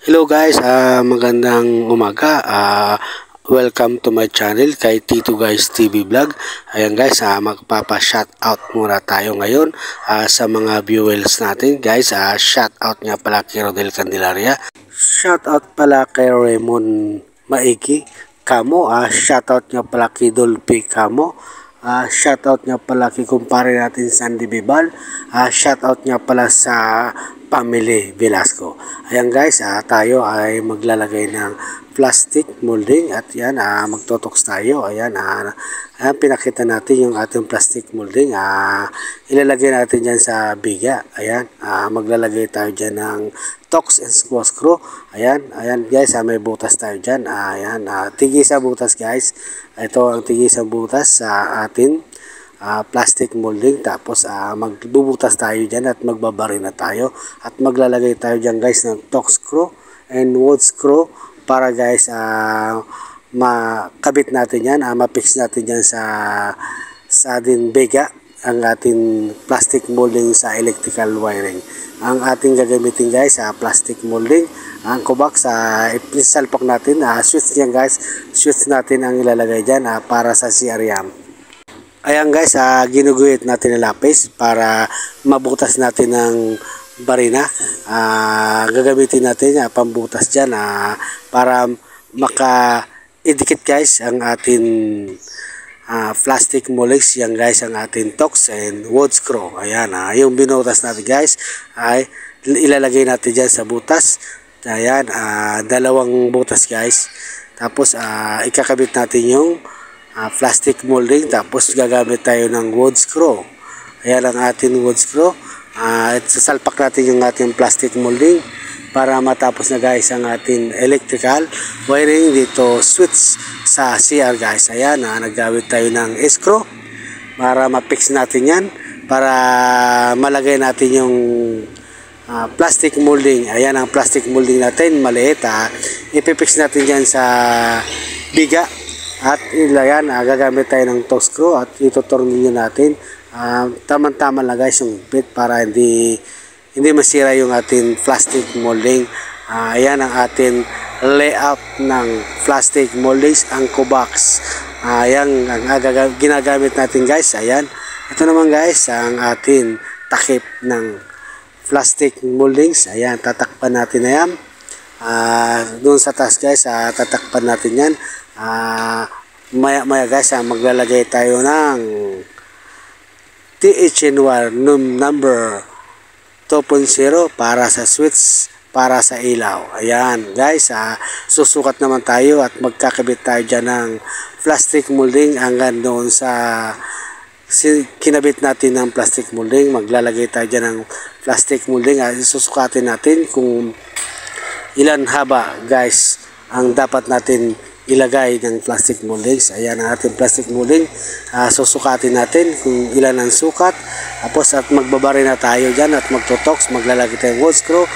Hello guys, magandang umaga. Welcome to my channel kay Tito Guys TV Vlog. Ayan guys, magpapa-shoutout muna tayo ngayon sa mga viewers natin. Guys, shoutout nga pala kay Rodel Candelaria. Shoutout pala kay Raymond Maigi Kamo. Shoutout nga pala kay Dolphy Kamo. Shoutout nga pala kay kumpare natin Sandy Bibal. Shoutout nga pala sa Family Velasco. Ayan guys, tayo ay maglalagay ng plastic molding at yan, magtotoks tayo. Ayan, pinakita natin yung ating plastic molding. Ilalagay natin dyan sa biga. Ayan, maglalagay tayo dyan ng tox and squash screw. Ayan, ayan guys, may butas tayo dyan. Ayan, tigis sa butas guys. Ito ang tigis sa butas sa atin plastic molding. Tapos magbubutas tayo dyan at magbabari na tayo at maglalagay tayo dyan guys ng tox screw and wood screw para guys makabit natin yan, mapix natin dyan sa din bega ang ating plastic molding sa electrical wiring. Ang ating gagamitin guys plastic molding, ang kubox isalpak natin, switch yan guys, switch natin ang ilalagay dyan para sa CRM. Ayan guys, ginuguhit natin ng lapis para mabutas natin ng barina. Gagamitin natin pambutas dyan para maka-idikit guys ang ating plastic moldings. Yan guys ang ating tox and wood screw. Ayan, yung binutas natin guys ay ilalagay natin dyan sa butas. Ayan, dalawang butas guys. Tapos ikakabit natin yung plastic molding, tapos gagamit tayo ng wood screw. Ayan ang ating wood screw. Sasalpak natin yung ating plastic molding para matapos na guys ang ating electrical wiring dito switch sa CR guys. Ayan, naggamit tayo ng screw para ma-fix natin yan, para malagay natin yung plastic molding. Ayan ang plastic molding natin, maliit. Ipipix natin yan sa biga. At ilayan, gagamit tayo ng tox screw at itutornilyo natin. Tama-tama lang guys yung bit para hindi masira yung ating plastic molding. Ayan ang ating layout ng plastic moldings, ang kubox. Ayan ang ginagamit natin guys. Ayan, ito naman guys ang ating takip ng plastic moldings. Ayan, tatakpan natin na yan. Doon sa taas guys, tatakpan natin yan. Maya guys, maglalagay tayo ng THN1 number 2.0 para sa switch, para sa ilaw. Ayan guys, susukat naman tayo at magkakabit tayo dyan ng plastic molding hanggang doon sa kinabit natin ng plastic molding. Maglalagay tayo dyan ng plastic molding. Susukatin natin kung ilan haba guys ang dapat natin ilagay ng plastic moldings. Ayan ang ating plastic molding. Susukatin natin kung ilan ang sukat. Tapos at magbabari na tayo dyan at magtotoks. Maglalagay tayo wood screw.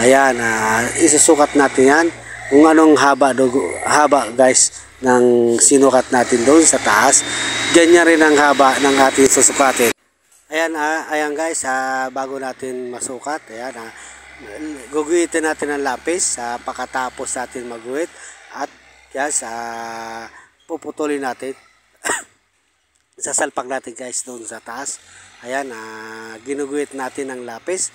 Ayan, isusukat natin yan kung anong haba guys ng sinukat natin doon sa taas. Ganyan rin ang haba ng ating susukatin. Ayan, ayan guys, bago natin masukat, ayan, guguhitin natin ang lapis pagkatapos natin maguhit at guys, puputulin natin. Sasalpak natin guys doon sa taas. Ayan, ginuguhit natin ang lapis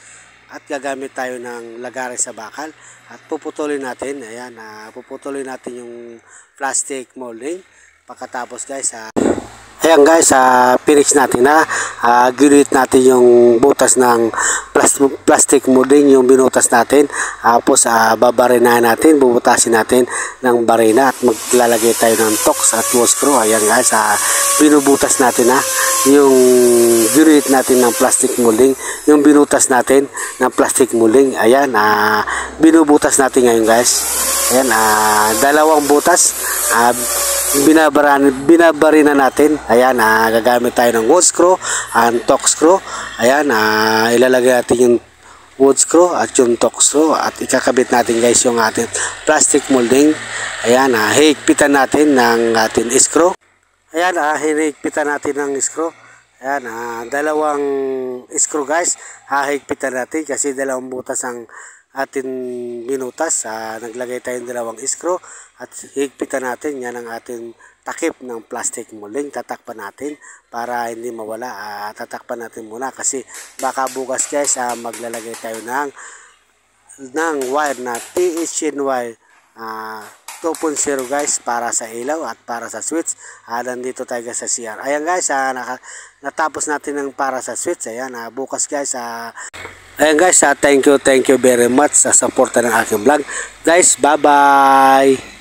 at gagamit tayo ng lagari sa bakal at puputulin natin. Ayan, puputulin natin yung plastic molding. Pagkatapos guys, ayan guys, pinix natin na ginuhit natin yung butas ng plastic molding, yung binutas natin. Tapos babarinahan natin, bubutasin natin ng barina at maglalagay tayo ng tox at wood screw. Ayan guys, binubutas natin yung ginuhit natin ng plastic molding, yung binutas natin ng plastic molding. Ayan, binubutas natin ngayon guys. Ayan, dalawang butas, binabarina natin. Ayan, gagamit tayo ng wood screw and tox screw. Ayan, ilalagay natin yung wood screw at yung tox screw at ikakabit natin guys yung ating plastic molding. Ayan, hihigpitan natin ng ating screw. Ayan, hinihigpitan natin ng screw. Ayan, dalawang screw guys, hahigpitan natin kasi dalawang butas ang atin binutas. Naglagay tayong dalawang screw at higpitan natin. Yan ang ating takip ng plastic molding. Tatakpan natin para hindi mawala. Tatakpan natin muna kasi baka bukas guys maglalagay tayo ng wire na THNY 2.0 guys para sa ilaw at para sa switch. Nandito tayo guys sa CR. Ayan guys, natapos natin ng para sa switch. Ayan, bukas guys. Ayan guys, thank you very much sa suporta ng aking vlog. Guys, bye-bye!